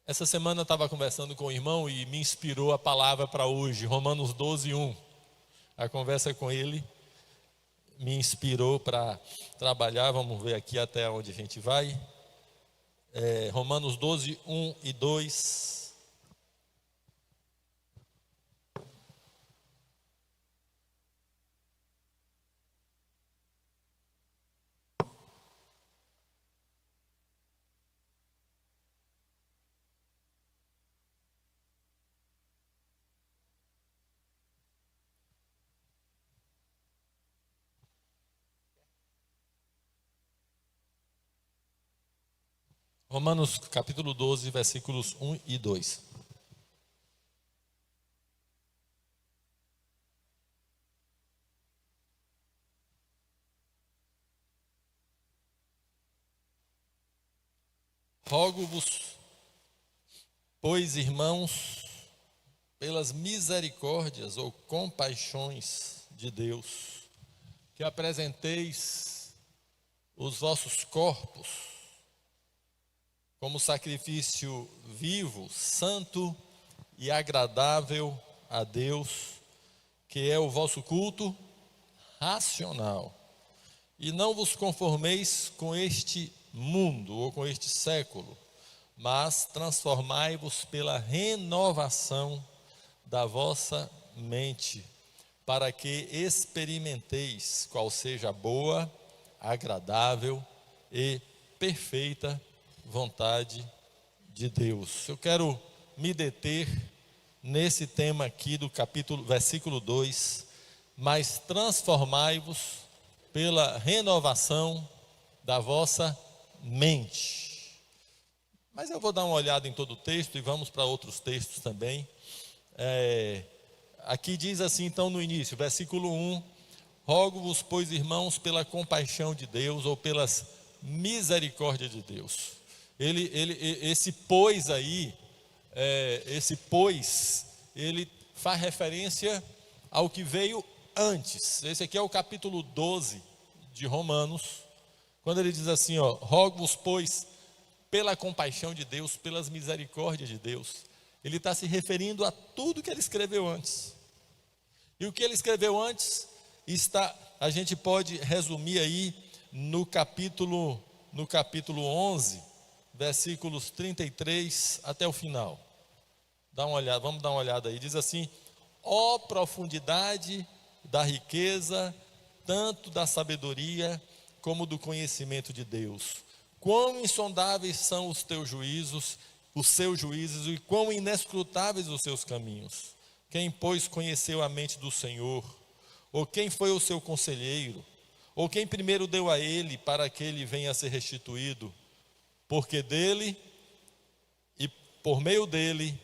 Essa semana eu estava conversando com o irmão e me inspirou a palavra para hoje, Romanos 12:1. A conversa com ele me inspirou para trabalhar. Vamos ver aqui até onde a gente vai. Romanos 12:1 e 2. Romanos capítulo 12, versículos 1 e 2. Rogo-vos, pois, irmãos, pelas misericórdias ou compaixões de Deus, que apresenteis os vossos corpos como sacrifício vivo, santo e agradável a Deus, que é o vosso culto racional. E não vos conformeis com este mundo ou com este século, mas transformai-vos pela renovação da vossa mente, para que experimenteis qual seja a boa, agradável e perfeita vontade de Deus. Eu quero me deter nesse tema aqui do versículo 2, mas transformai-vos pela renovação da vossa mente. Mas eu vou dar uma olhada em todo o texto e vamos para outros textos também. Aqui diz assim então no início, versículo 1: rogo-vos, pois, irmãos, pela compaixão de Deus ou pelas misericórdias de Deus. Esse pois aí, ele faz referência ao que veio antes. Esse aqui é o capítulo 12 de Romanos, quando ele diz assim, rogo-vos, pois, pela compaixão de Deus, pelas misericórdias de Deus. Ele está se referindo a tudo que ele escreveu antes. E o que ele escreveu antes, a gente pode resumir aí no capítulo 11, versículos 33 até o final. Vamos dar uma olhada aí. Diz assim: ó profundidade da riqueza, tanto da sabedoria como do conhecimento de Deus. Quão insondáveis são os seus juízos, e quão inescrutáveis os seus caminhos. Quem, pois, conheceu a mente do Senhor? Ou quem foi o seu conselheiro? Ou quem primeiro deu a ele para que ele venha a ser restituído? Porque dele, e por meio dele,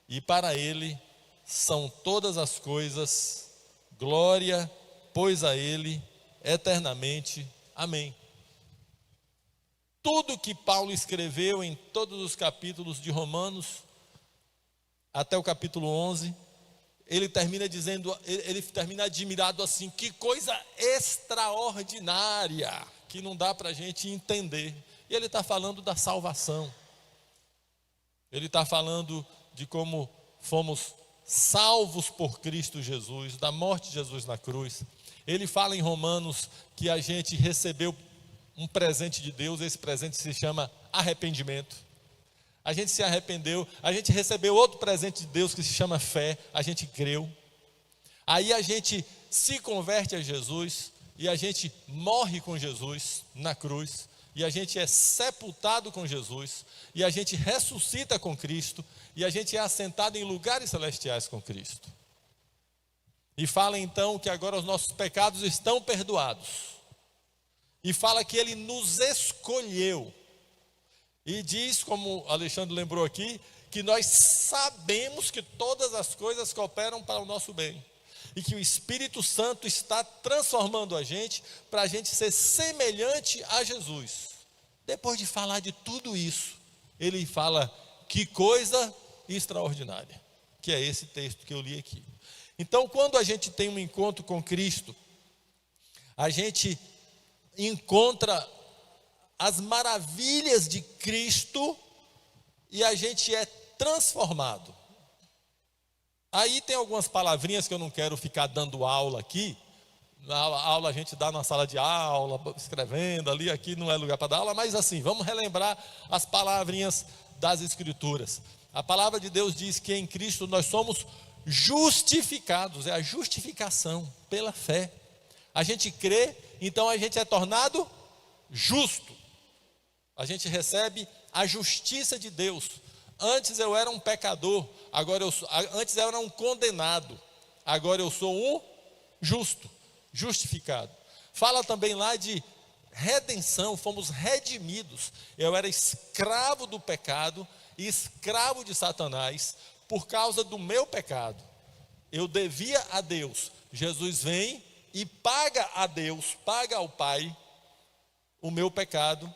e para ele, são todas as coisas. Glória, pois, a ele, eternamente. Amém. Tudo que Paulo escreveu em todos os capítulos de Romanos, até o capítulo 11, ele termina admirado assim: que coisa extraordinária, que não dá para a gente entender. E ele está falando da salvação. Ele está falando de como fomos salvos por Cristo Jesus, da morte de Jesus na cruz. Ele fala em Romanos que a gente recebeu um presente de Deus. Esse presente se chama arrependimento. A gente se arrependeu, a gente recebeu outro presente de Deus que se chama fé, a gente creu. Aí a gente se converte a Jesus e a gente morre com Jesus na cruz, e a gente é sepultado com Jesus, e a gente ressuscita com Cristo, e a gente é assentado em lugares celestiais com Cristo. E fala então que agora os nossos pecados estão perdoados. E fala que Ele nos escolheu. E diz, como Alexandre lembrou aqui, que nós sabemos que todas as coisas cooperam para o nosso bem. E que o Espírito Santo está transformando a gente para a gente ser semelhante a Jesus. Depois de falar de tudo isso, ele fala: que coisa extraordinária. Que é esse texto que eu li aqui. Então, quando a gente tem um encontro com Cristo, a gente encontra as maravilhas de Cristo e a gente é transformado. Aí tem algumas palavrinhas que eu não quero ficar dando aula aqui. Na aula a gente dá na sala de aula, escrevendo ali, aqui não é lugar para dar aula, mas assim, vamos relembrar as palavrinhas das Escrituras. A palavra de Deus diz que em Cristo nós somos justificados, é a justificação pela fé. A gente crê, então a gente é tornado justo. A gente recebe a justiça de Deus. Antes eu era um pecador, antes eu era um condenado, agora eu sou um justo, justificado. Fala também lá de redenção, fomos redimidos. Eu era escravo do pecado, escravo de Satanás, por causa do meu pecado. Eu devia a Deus. Jesus vem e paga a Deus, paga ao Pai o meu pecado.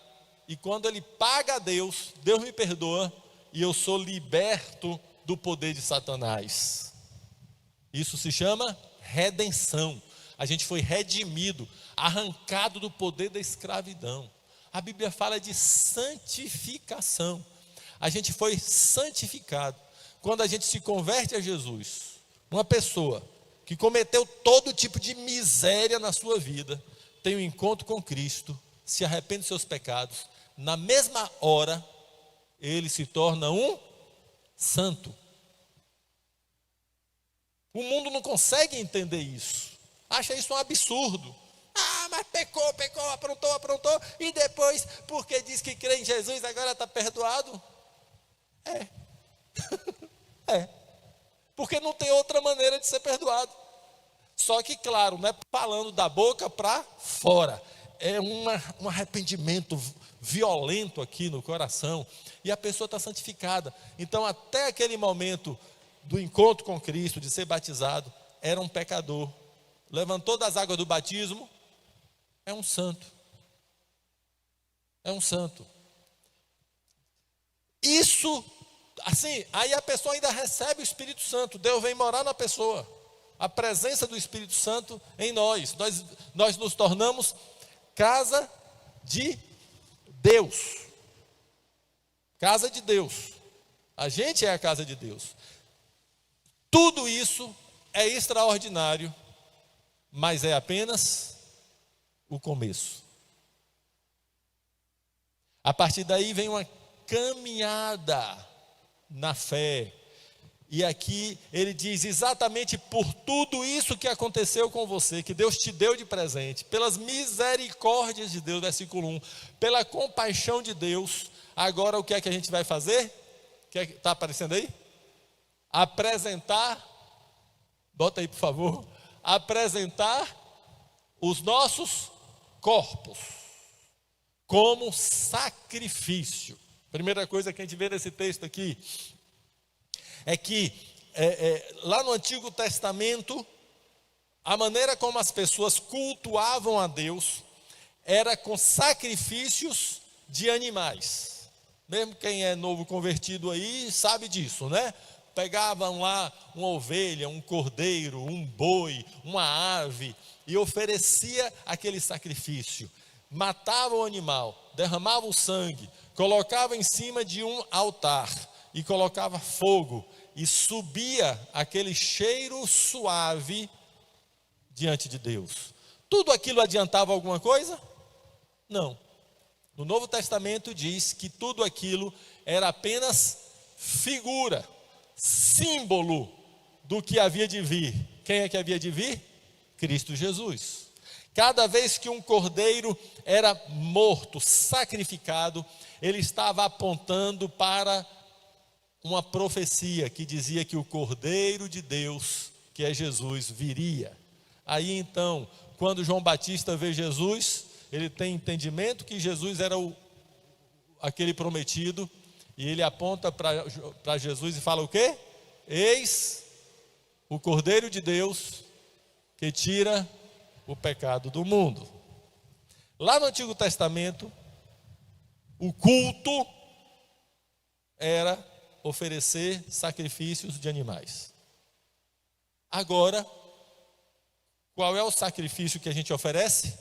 E quando Ele paga a Deus, Deus me perdoa e eu sou liberto do poder de Satanás. Isso se chama redenção. A gente foi redimido, arrancado do poder da escravidão. A Bíblia fala de santificação. A gente foi santificado. Quando a gente se converte a Jesus, uma pessoa que cometeu todo tipo de miséria na sua vida, tem um encontro com Cristo, se arrepende dos seus pecados, na mesma hora, ele se torna um santo. O mundo não consegue entender isso, acha isso um absurdo. Mas pecou, aprontou, e depois, porque diz que crê em Jesus, agora está perdoado? Porque não tem outra maneira de ser perdoado. Só que, claro, não é falando da boca para fora, é um arrependimento violento aqui no coração, e a pessoa está santificada. Então, até aquele momento do encontro com Cristo, de ser batizado, era um pecador, levantou das águas do batismo, é um santo. É um santo. Isso, assim, aí a pessoa ainda recebe o Espírito Santo, Deus vem morar na pessoa, a presença do Espírito Santo em nós nos tornamos casa de Deus. Casa de Deus. A gente é a casa de Deus. Tudo isso é extraordinário, mas é apenas o começo. A partir daí vem uma caminhada na fé. E aqui ele diz exatamente por tudo isso que aconteceu com você, que Deus te deu de presente, pelas misericórdias de Deus, versículo 1, pela compaixão de Deus, agora o que é que a gente vai fazer? Está aparecendo aí? Apresentar, bota aí por favor, apresentar os nossos corpos como sacrifício. Primeira coisa que a gente vê nesse texto aqui, é que lá no Antigo Testamento, a maneira como as pessoas cultuavam a Deus era com sacrifícios de animais. Mesmo quem é novo convertido aí sabe disso, né? Pegavam lá uma ovelha, um cordeiro, um boi, uma ave e oferecia aquele sacrifício. Matava o animal, derramava o sangue, colocava em cima de um altar e colocava fogo, e subia aquele cheiro suave diante de Deus. Tudo aquilo adiantava alguma coisa? Não. No Novo Testamento diz que tudo aquilo era apenas figura, símbolo do que havia de vir. Quem é que havia de vir? Cristo Jesus. Cada vez que um cordeiro era morto, sacrificado, ele estava apontando para uma profecia que dizia que o Cordeiro de Deus, que é Jesus, viria. Aí então, quando João Batista vê Jesus, ele tem entendimento que Jesus era aquele prometido, e ele aponta para Jesus e fala o quê? Eis o Cordeiro de Deus que tira o pecado do mundo. Lá no Antigo Testamento, o culto era oferecer sacrifícios de animais. Agora, qual é o sacrifício que a gente oferece?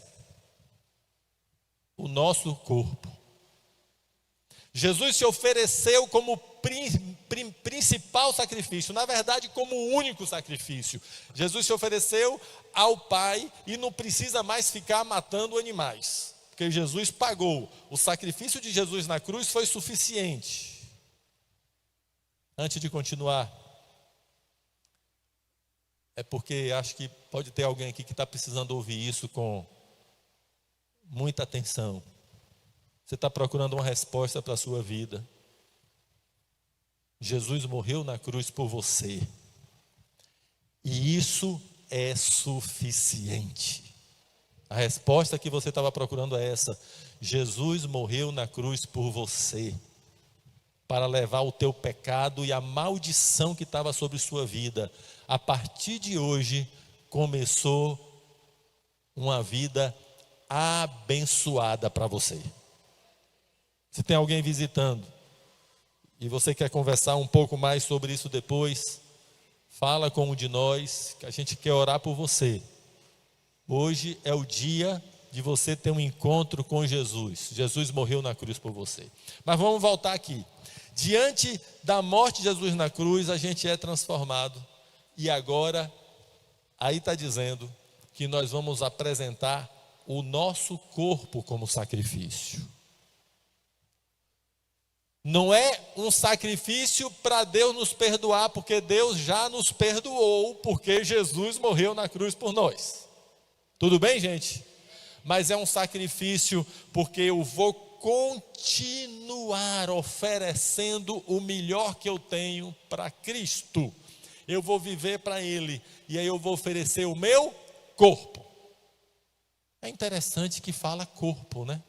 O nosso corpo. Jesus se ofereceu como principal sacrifício, na verdade como único sacrifício. Jesus se ofereceu ao Pai e não precisa mais ficar matando animais, porque Jesus pagou. O sacrifício de Jesus na cruz foi suficiente. Antes de continuar, é porque acho que pode ter alguém aqui que está precisando ouvir isso com muita atenção. Você está procurando uma resposta para a sua vida. Jesus morreu na cruz por você. E isso é suficiente. A resposta que você estava procurando é essa. Jesus morreu na cruz por você, para levar o teu pecado e a maldição que estava sobre sua vida. A partir de hoje, começou uma vida abençoada para você. Se tem alguém visitando e você quer conversar um pouco mais sobre isso depois, fala com um de nós, que a gente quer orar por você. Hoje é o dia de você ter um encontro com Jesus. Jesus morreu na cruz por você. Mas vamos voltar aqui. Diante da morte de Jesus na cruz, a gente é transformado. E agora, aí está dizendo que nós vamos apresentar o nosso corpo como sacrifício. Não é um sacrifício para Deus nos perdoar, porque Deus já nos perdoou, porque Jesus morreu na cruz por nós. Tudo bem, gente? Mas é um sacrifício porque eu vou continuar oferecendo o melhor que eu tenho para Cristo. Eu vou viver para Ele, e aí eu vou oferecer o meu corpo. É interessante que fala corpo, né?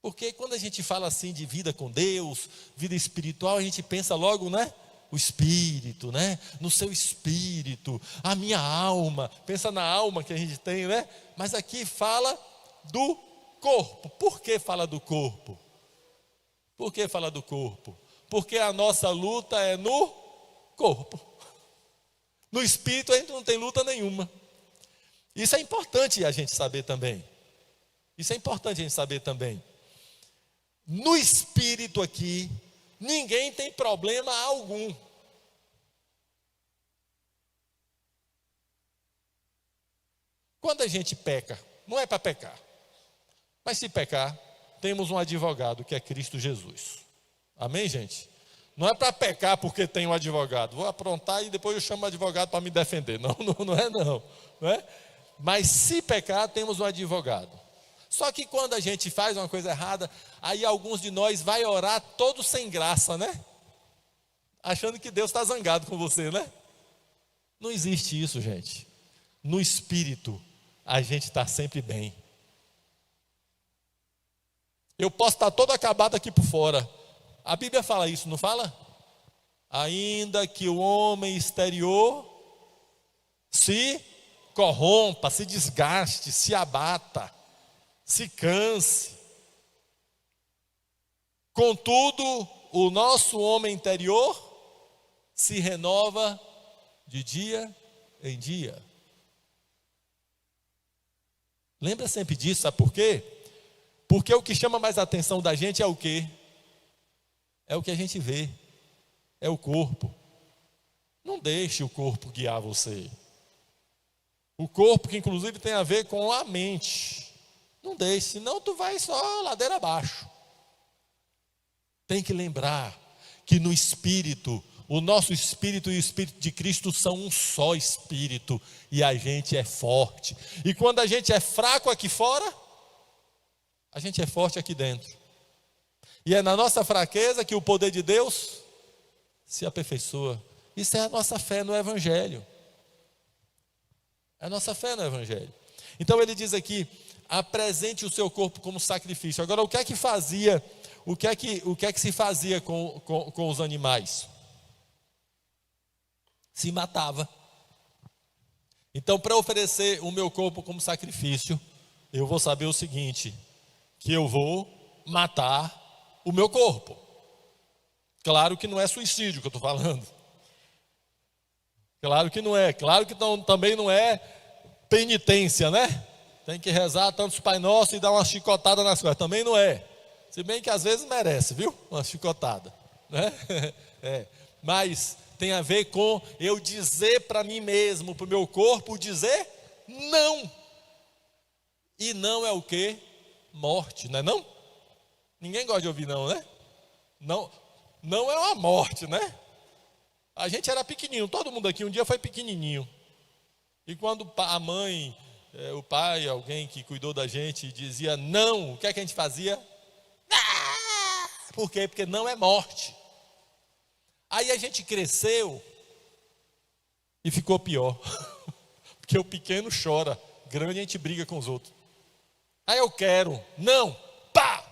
Porque quando a gente fala assim de vida com Deus, vida espiritual, a gente pensa logo, né? O espírito, né? No seu espírito, a minha alma. Pensa na alma que a gente tem, né? Mas aqui fala do corpo. Por que fala do corpo? Por que fala do corpo? Porque a nossa luta é no corpo. No espírito a gente não tem luta nenhuma. Isso é importante a gente saber também. Isso é importante a gente saber também. No espírito aqui, ninguém tem problema algum. Quando a gente peca, não é para pecar. Mas se pecar, temos um advogado que é Cristo Jesus. Amém, gente? Não é para pecar porque tem um advogado. Vou aprontar e depois eu chamo o advogado para me defender. Não é não. Não é? Mas se pecar, temos um advogado. Só que quando a gente faz uma coisa errada, aí alguns de nós vai orar todos sem graça, né? Achando que Deus está zangado com você, né? Não existe isso, gente. No espírito, a gente está sempre bem. Eu posso estar todo acabado aqui por fora. A Bíblia fala isso, não fala? Ainda que o homem exterior se corrompa, se desgaste, se abata, se canse. Contudo, o nosso homem interior se renova de dia em dia. Lembra sempre disso, sabe por quê? Porque o que chama mais a atenção da gente é o quê? É o que a gente vê, é o corpo. Não deixe o corpo guiar você. O corpo que inclusive tem a ver com a mente. Não deixe, senão tu vai só ladeira abaixo. Tem que lembrar que no espírito, o nosso espírito e o espírito de Cristo são um só espírito. E a gente é forte. E quando a gente é fraco aqui fora, a gente é forte aqui dentro. E é na nossa fraqueza que o poder de Deus se aperfeiçoa. Isso é a nossa fé no Evangelho. É a nossa fé no Evangelho. Então ele diz aqui: apresente o seu corpo como sacrifício. Agora, o que é que fazia? O que é que se fazia com os animais? Se matava. Então, para oferecer o meu corpo como sacrifício, eu vou saber o seguinte: que eu vou matar o meu corpo. Claro que não é suicídio que eu estou falando. Claro que não é. Claro que também não é penitência, né? tem que rezar tantos Pai Nosso e dar uma chicotada nas costas. Também não é. Se bem que às vezes merece, viu? Uma chicotada, né? Mas tem a ver com eu dizer para mim mesmo, para o meu corpo, dizer não. E não é o quê? Morte, não é não? Ninguém gosta de ouvir não, né? Não, não é uma morte, né? A gente era pequenininho, todo mundo aqui um dia foi pequenininho. E quando a mãe, o pai, alguém que cuidou da gente dizia não, o que é que a gente fazia? Por quê? Porque não é morte. Aí a gente cresceu e ficou pior. Porque o pequeno chora, grande a gente briga com os outros. Aí eu quero, não, pá!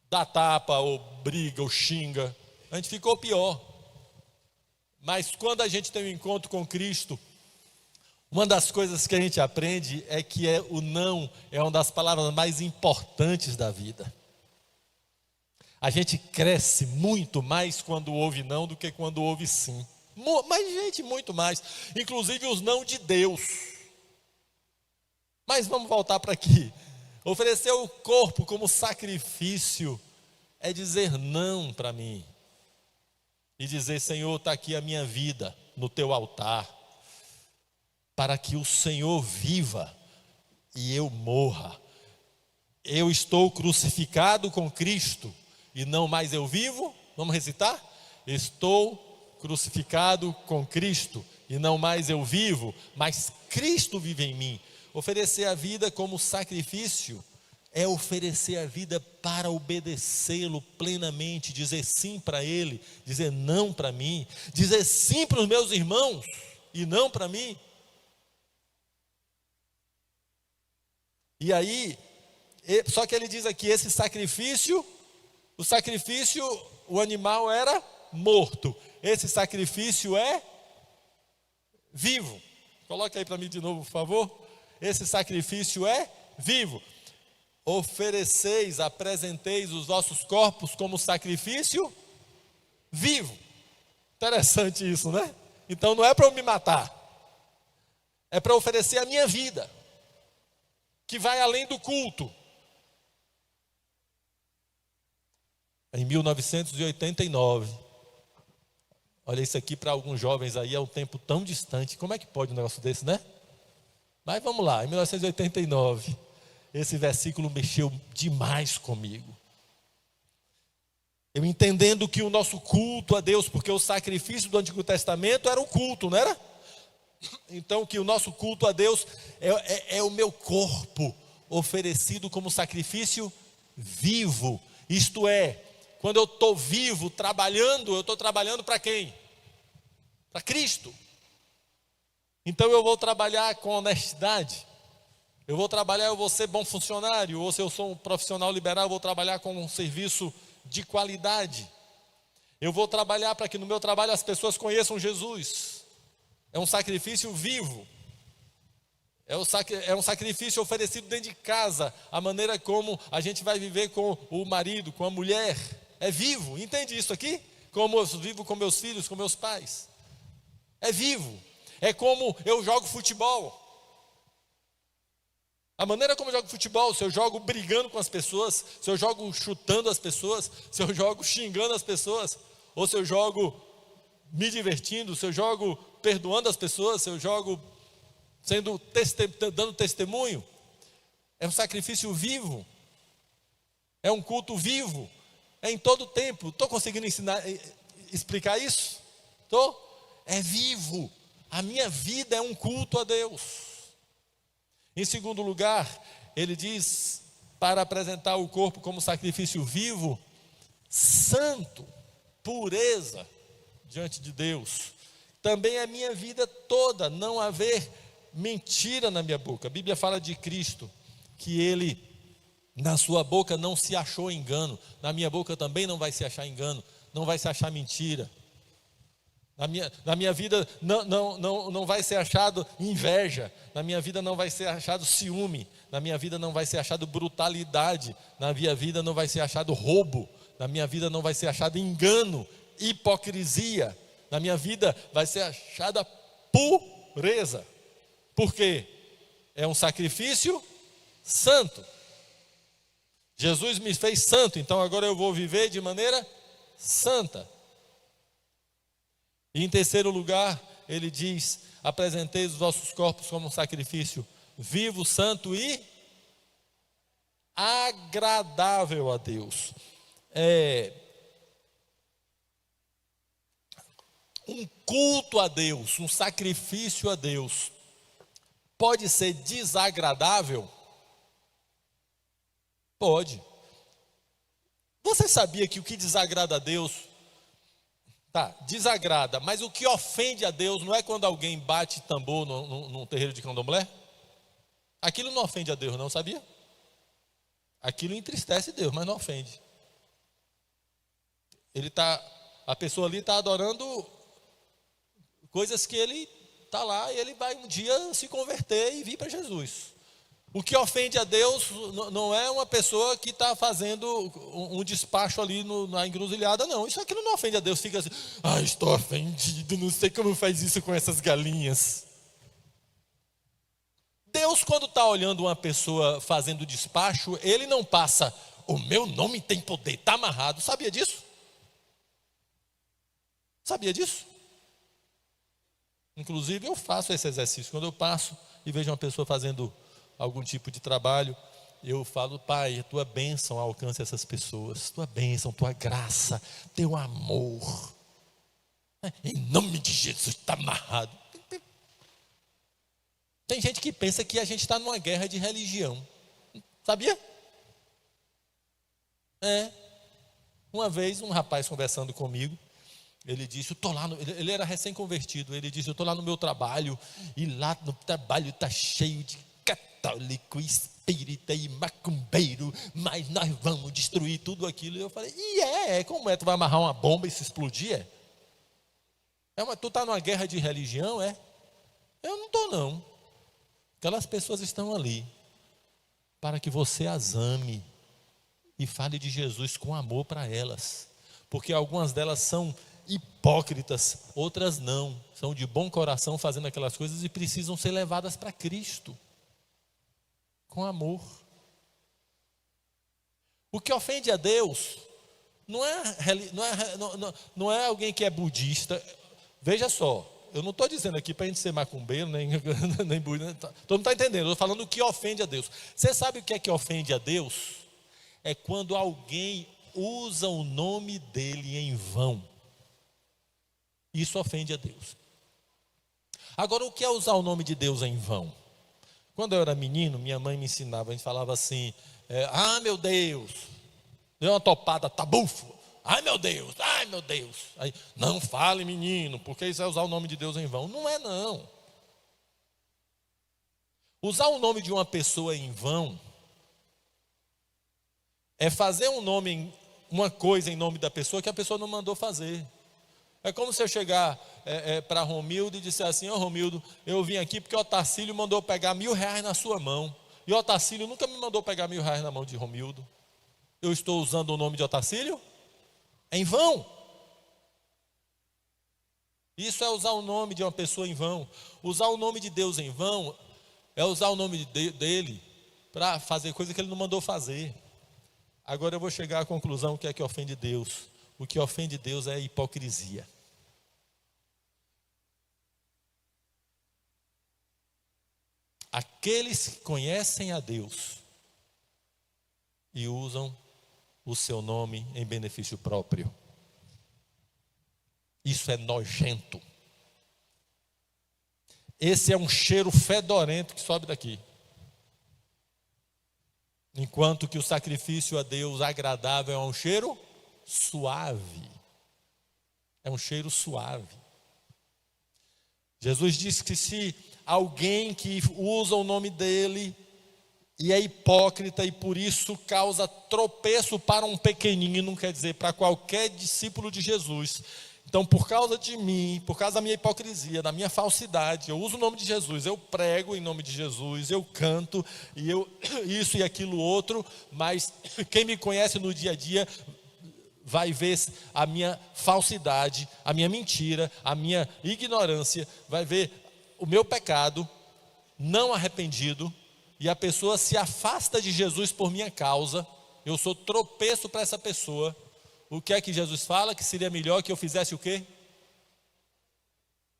Dá tapa, ou briga, ou xinga. A gente ficou pior. Mas quando a gente tem um encontro com Cristo, uma das coisas que a gente aprende é que o não é uma das palavras mais importantes da vida. A gente cresce muito mais quando ouve não do que quando ouve sim. Mas, gente, muito mais. Inclusive os não de Deus. Mas vamos voltar para aqui. Oferecer o corpo como sacrifício é dizer não para mim. E dizer, Senhor, está aqui a minha vida no teu altar. Para que o Senhor viva e eu morra. Eu estou crucificado com Cristo. E não mais eu vivo, vamos recitar? Estou crucificado com Cristo, e não mais eu vivo, mas Cristo vive em mim. Oferecer a vida como sacrifício, é oferecer a vida para obedecê-lo plenamente, dizer sim para Ele, dizer não para mim, dizer sim para os meus irmãos, e não para mim. E aí, só que ele diz aqui, esse sacrifício, o animal era morto. Esse sacrifício é vivo. Coloque aí para mim de novo, por favor. Esse sacrifício é vivo. Ofereceis, apresenteis os vossos corpos como sacrifício vivo. Interessante isso, né? Então não é para eu me matar. É para oferecer a minha vida, que vai além do culto. Em 1989, olha, isso aqui para alguns jovens aí é um tempo tão distante, como é que pode um negócio desse, né? Mas vamos lá, em 1989, esse versículo mexeu demais comigo. Eu entendendo que o nosso culto a Deus, porque o sacrifício do Antigo Testamento era o culto, não era? Então que o nosso culto a Deus é o meu corpo oferecido como sacrifício vivo, isto é, quando eu estou vivo, trabalhando, eu estou trabalhando para quem? Para Cristo. Então eu vou trabalhar com honestidade, eu vou ser bom funcionário, ou se eu sou um profissional liberal, eu vou trabalhar com um serviço de qualidade. Eu vou trabalhar para que no meu trabalho as pessoas conheçam Jesus. É um sacrifício vivo. É um sacrifício oferecido dentro de casa, a maneira como a gente vai viver com o marido, com a mulher. É vivo, entende isso aqui? Como eu vivo com meus filhos, com meus pais. É vivo. É como eu jogo futebol. A maneira como eu jogo futebol, se eu jogo brigando com as pessoas, se eu jogo chutando as pessoas, se eu jogo xingando as pessoas, ou se eu jogo me divertindo, se eu jogo perdoando as pessoas, se eu jogo dando testemunho, é um sacrifício vivo, é um culto vivo, é em todo tempo. Estou conseguindo explicar isso? Estou? É vivo, a minha vida é um culto a Deus. Em segundo lugar, ele diz, para apresentar o corpo como sacrifício vivo, santo, pureza diante de Deus. Também a minha vida toda, não haver mentira na minha boca. A Bíblia fala de Cristo, que Ele, na sua boca não se achou engano. Na minha boca também não vai se achar engano, não vai se achar mentira. Na minha vida não vai ser achado inveja, na minha vida não vai ser achado ciúme, na minha vida não vai ser achado brutalidade, na minha vida não vai ser achado roubo, na minha vida não vai ser achado engano, hipocrisia, na minha vida vai ser achada pureza. Por quê? é um sacrifício santo. Jesus me fez santo, então agora eu vou viver de maneira santa. E em terceiro lugar, ele diz: apresentei os vossos corpos como um sacrifício vivo, santo e agradável a Deus. Um culto a Deus, um sacrifício a Deus, pode ser desagradável? Pode. Você sabia que o que desagrada a Deus, desagrada, mas o que ofende a Deus não é quando alguém bate tambor num terreiro de candomblé? Aquilo não ofende a Deus, não, sabia? Aquilo entristece Deus, mas não ofende. A pessoa ali está adorando coisas que ele está lá e ele vai um dia se converter e vir para Jesus. O que ofende a Deus não é uma pessoa que está fazendo um despacho ali na encruzilhada, não. Aquilo não ofende a Deus, fica assim: estou ofendido, não sei como faz isso com essas galinhas. Deus, quando está olhando uma pessoa fazendo despacho, ele não passa: o meu nome tem poder, está amarrado. Sabia disso? Sabia disso? Inclusive eu faço esse exercício. Quando eu passo e vejo uma pessoa fazendo algum tipo de trabalho, eu falo: Pai, tua bênção alcance essas pessoas, tua bênção, tua graça, teu amor, em nome de Jesus, está amarrado. Tem gente que pensa que a gente está numa guerra de religião, sabia? Uma vez um rapaz conversando comigo, ele disse: ele era recém-convertido, ele disse: eu estou lá no meu trabalho, e lá no trabalho está cheio de católico, espírita e macumbeiro, mas nós vamos destruir tudo aquilo. E eu falei: como é? Tu vai amarrar uma bomba e se explodir? Tu está numa guerra de religião, é? Eu não estou, não. Aquelas pessoas estão ali para que você as ame e fale de Jesus com amor para elas, porque algumas delas são hipócritas, outras não, são de bom coração fazendo aquelas coisas e precisam ser levadas para Cristo com amor. O que ofende a Deus não é alguém que é budista. Veja só, eu não estou dizendo aqui para a gente ser macumbeiro, nem budista, todo mundo está entendendo, eu estou falando o que ofende a Deus. Você sabe o que é que ofende a Deus? É quando alguém usa o nome dele em vão. Isso ofende a Deus. Agora, o que é usar o nome de Deus em vão? Quando eu era menino, minha mãe me ensinava, a gente falava assim: meu Deus, deu uma topada, tá bufo. Ai meu Deus. Aí, não fale, menino, porque isso é usar o nome de Deus em vão. Não é, não. Usar o nome de uma pessoa em vão é fazer uma coisa em nome da pessoa que a pessoa não mandou fazer. É como se eu chegar para Romildo e disser assim: Romildo, eu vim aqui porque o Otacílio mandou pegar R$1.000 na sua mão. E o Otacílio nunca me mandou pegar R$1.000 na mão de Romildo. Eu estou usando o nome de Otacílio em vão. Isso é usar o nome de uma pessoa em vão. Usar o nome de Deus em vão é usar o nome dele para fazer coisa que ele não mandou fazer. Agora eu vou chegar à conclusão: o que é que ofende Deus? O que ofende Deus é a hipocrisia. Aqueles que conhecem a Deus e usam o seu nome em benefício próprio. Isso é nojento. Esse é um cheiro fedorento que sobe daqui. Enquanto que o sacrifício a Deus agradável é um cheiro suave. É um cheiro suave. Jesus disse que se alguém que usa o nome dele e é hipócrita e por isso causa tropeço para um pequenino, quer dizer, para qualquer discípulo de Jesus. Então, por causa de mim, por causa da minha hipocrisia, da minha falsidade, eu uso o nome de Jesus, eu prego em nome de Jesus, eu canto, e eu isso e aquilo outro, mas quem me conhece no dia a dia vai ver a minha falsidade, a minha mentira, a minha ignorância, vai ver o meu pecado, não arrependido, e a pessoa se afasta de Jesus por minha causa, eu sou tropeço para essa pessoa, o que é que Jesus fala? Que seria melhor que eu fizesse o quê?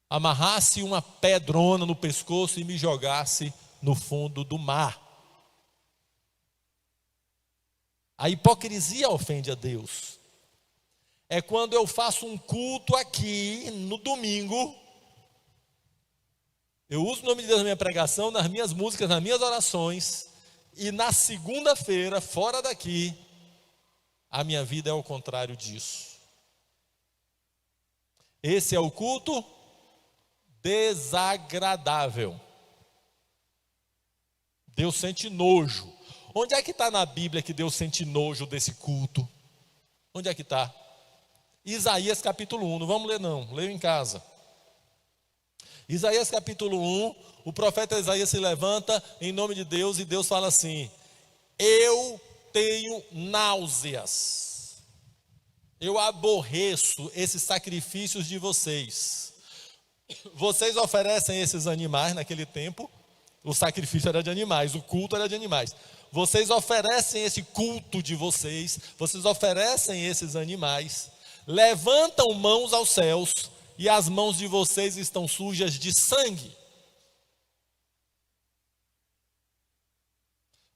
Amarrasse uma pedrona no pescoço e me jogasse no fundo do mar. A hipocrisia ofende a Deus. É quando eu faço um culto aqui no domingo, eu uso o nome de Deus na minha pregação, nas minhas músicas, nas minhas orações, e na segunda-feira, fora daqui, a minha vida é o contrário disso. Esse é o culto desagradável. Deus sente nojo. Onde é que está na Bíblia que Deus sente nojo desse culto? Onde é que está? Isaías capítulo 1, não vamos ler não, leio em casa. Isaías capítulo 1, o profeta Isaías se levanta em nome de Deus e Deus fala assim: eu tenho náuseas, eu aborreço esses sacrifícios de vocês. Vocês oferecem esses animais naquele tempo, o sacrifício era de animais, o culto era de animais. Vocês oferecem esse culto de vocês, vocês oferecem esses animais, levantam mãos aos céus, e as mãos de vocês estão sujas de sangue.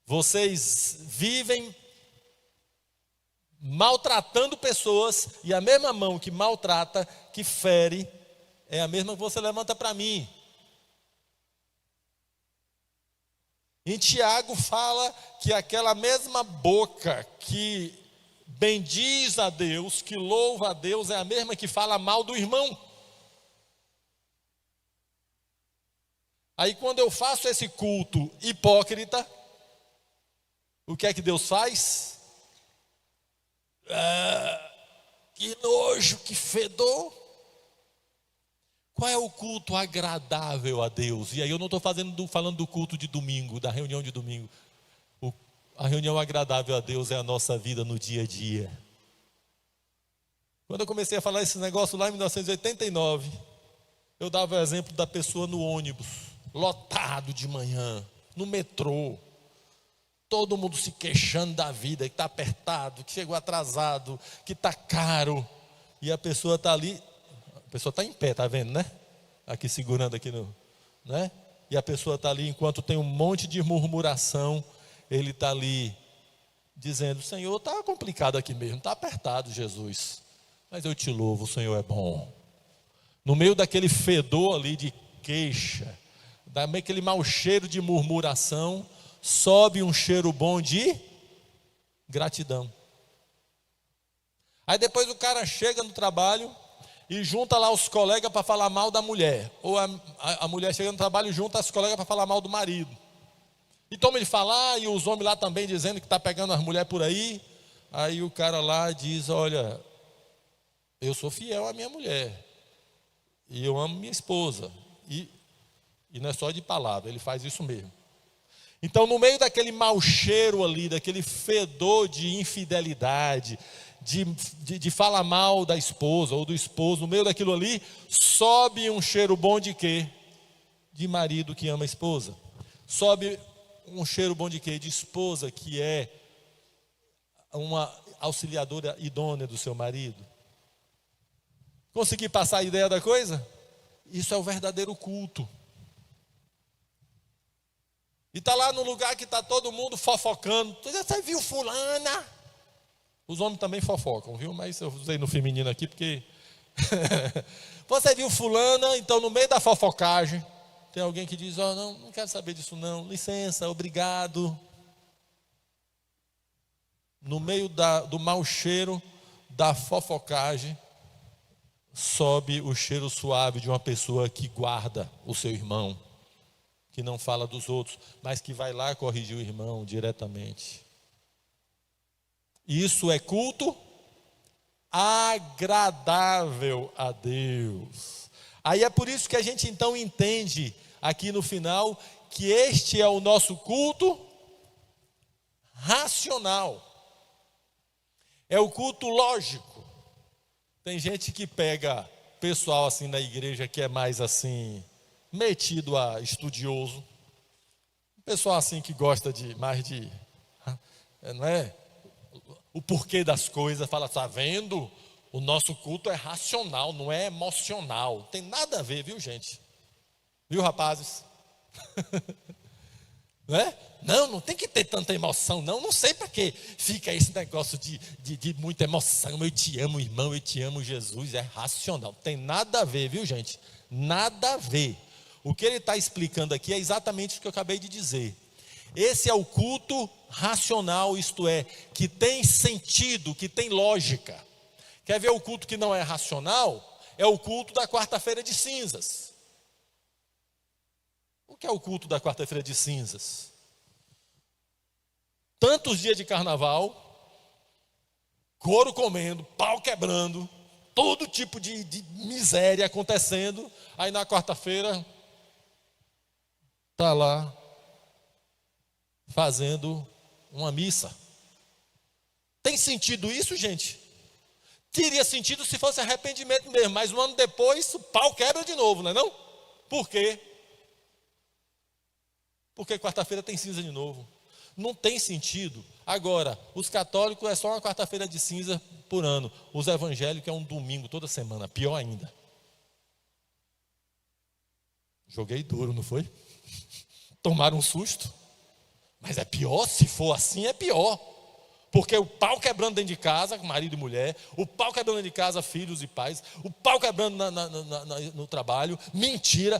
Vocês vivem maltratando pessoas, e a mesma mão que maltrata, que fere, é a mesma que você levanta para mim. Em Tiago fala que aquela mesma boca que bendiz a Deus, que louva a Deus, é a mesma que fala mal do irmão. Aí quando eu faço esse culto hipócrita, o que é que Deus faz? Que nojo, que fedor. Qual é o culto agradável a Deus? E aí eu não estou falando do culto de domingo, da reunião de domingo. A reunião agradável a Deus é a nossa vida no dia a dia. Quando eu comecei a falar esse negócio lá em 1989, eu dava o exemplo da pessoa no ônibus, lotado de manhã, no metrô, todo mundo se queixando da vida, que está apertado, que chegou atrasado, que está caro, e a pessoa está ali, a pessoa está em pé, está vendo, né? Aqui segurando aqui né? E a pessoa está ali, enquanto tem um monte de murmuração, ele está ali dizendo: Senhor, está complicado aqui mesmo, está apertado, Jesus, mas eu te louvo, o Senhor é bom. No meio daquele fedor ali de queixa, daquele mau cheiro de murmuração, sobe um cheiro bom de gratidão. Aí depois o cara chega no trabalho e junta lá os colegas para falar mal da mulher, ou a mulher chega no trabalho e junta os colegas para falar mal do marido. E toma ele falar, e os homens lá também dizendo que está pegando as mulheres por aí. Aí o cara lá diz: olha, eu sou fiel à minha mulher, e eu amo minha esposa, e não é só de palavra, ele faz isso mesmo. Então, no meio daquele mau cheiro ali, daquele fedor de infidelidade, de falar mal da esposa ou do esposo, no meio daquilo ali, sobe um cheiro bom de quê? De marido que ama a esposa. Sobe um cheiro bom de quê? De esposa que é uma auxiliadora idônea do seu marido. Consegui passar a ideia da coisa? Isso é o verdadeiro culto. E está lá no lugar que está todo mundo fofocando. Você viu fulana? Os homens também fofocam, viu? Mas eu usei no feminino aqui porque... Você viu fulana? Então no meio da fofocagem, tem alguém que diz: oh, não quero saber disso não, licença, obrigado. No meio do mau cheiro da fofocagem, sobe o cheiro suave de uma pessoa que guarda o seu irmão, que não fala dos outros, mas que vai lá corrigir o irmão diretamente. Isso é culto agradável a Deus. Aí é por isso que a gente então entende aqui no final que este é o nosso culto racional. É o culto lógico. Tem gente que pega pessoal assim na igreja que é mais assim, metido a estudioso, Pessoal assim que gosta de mais de, não é? O porquê das coisas, fala, está vendo? O nosso culto é racional, não é emocional. Não tem nada a ver, viu, gente? Viu, rapazes? Não é? Não tem que ter tanta emoção, não. Não sei para que fica esse negócio de muita emoção. Eu te amo, irmão, eu te amo, Jesus. É racional. Não tem nada a ver, viu, gente? Nada a ver. O que ele está explicando aqui é exatamente o que eu acabei de dizer. Esse é o culto racional, isto é, que tem sentido, que tem lógica. Quer ver o culto que não é racional? É o culto da quarta-feira de cinzas. O que é o culto da quarta-feira de cinzas? Tantos dias de carnaval, couro comendo, pau quebrando, todo tipo de miséria acontecendo, aí na quarta-feira está lá fazendo uma missa. Tem sentido isso, gente? Teria sentido se fosse arrependimento mesmo, mas um ano depois o pau quebra de novo, não é não? Por quê? Porque quarta-feira tem cinza de novo. Não tem sentido. Agora, os católicos é só uma quarta-feira de cinza por ano. Os evangélicos é um domingo toda semana, pior ainda. Joguei duro, não foi? Tomaram um susto. Mas é pior, se for assim é pior. Porque o pau quebrando dentro de casa, marido e mulher, o pau quebrando dentro de casa, filhos e pais, o pau quebrando no trabalho, mentira.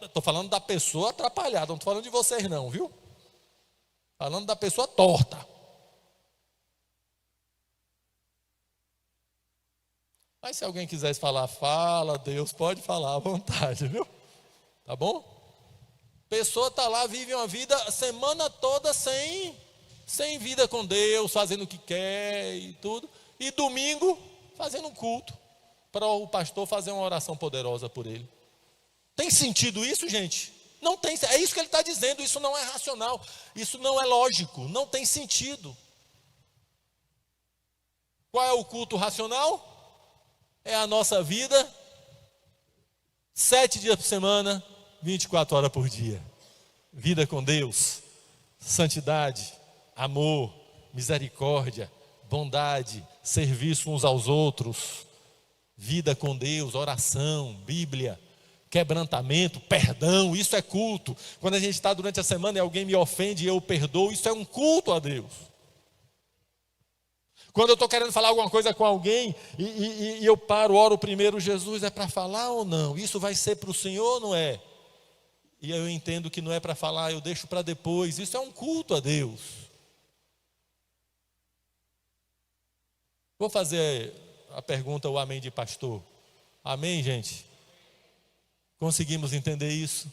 Estou falando da pessoa atrapalhada, não estou falando de vocês não, viu? Falando da pessoa torta. Mas se alguém quisesse falar, fala, Deus, pode falar à vontade, viu? Tá bom? Pessoa está lá, vive uma vida a semana toda sem vida com Deus, fazendo o que quer e tudo. E domingo, fazendo um culto, para o pastor fazer uma oração poderosa por ele. Tem sentido isso, gente? Não tem, é isso que ele está dizendo, isso não é racional, isso não é lógico, não tem sentido. Qual é o culto racional? É a nossa vida, 7 dias por semana, 24 horas por dia. Vida com Deus, santidade, amor, misericórdia, bondade, serviço uns aos outros, vida com Deus, oração, Bíblia, quebrantamento, perdão, isso é culto. Quando a gente está durante a semana e alguém me ofende e eu perdoo, isso é um culto a Deus. Quando eu estou querendo falar alguma coisa com alguém e eu paro, oro primeiro, Jesus, é para falar ou não? Isso vai ser para o Senhor ou não é? E eu entendo que não é para falar, eu deixo para depois. Isso é um culto a Deus. Vou fazer a pergunta, o amém de pastor. Amém, gente? Conseguimos entender isso?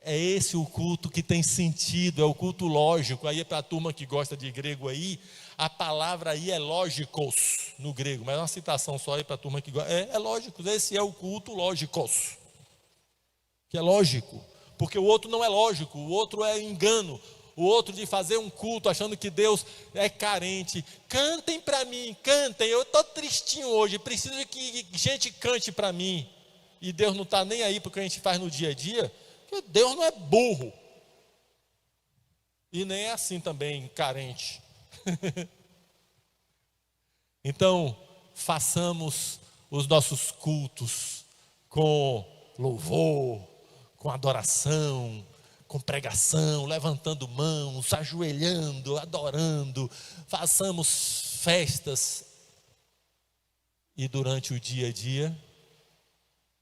É esse o culto que tem sentido, é o culto lógico. Aí é para a turma que gosta de grego aí, a palavra aí é lógicos no grego, mas é uma citação só aí para a turma que gosta. É lógico, esse é o culto lógicos, que é lógico, porque o outro não é lógico, o outro é engano. O outro de fazer um culto achando que Deus é carente. Cantem para mim, cantem, eu estou tristinho hoje, preciso que gente cante para mim. E Deus não está nem aí para o que a gente faz no dia a dia, porque Deus não é burro. E nem é assim também, carente. Então, façamos os nossos cultos com louvor, com adoração, com pregação, levantando mãos, ajoelhando, adorando. Façamos festas. E durante o dia a dia,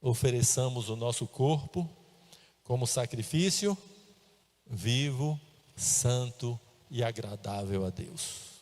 ofereçamos o nosso corpo como sacrifício vivo, santo e agradável a Deus.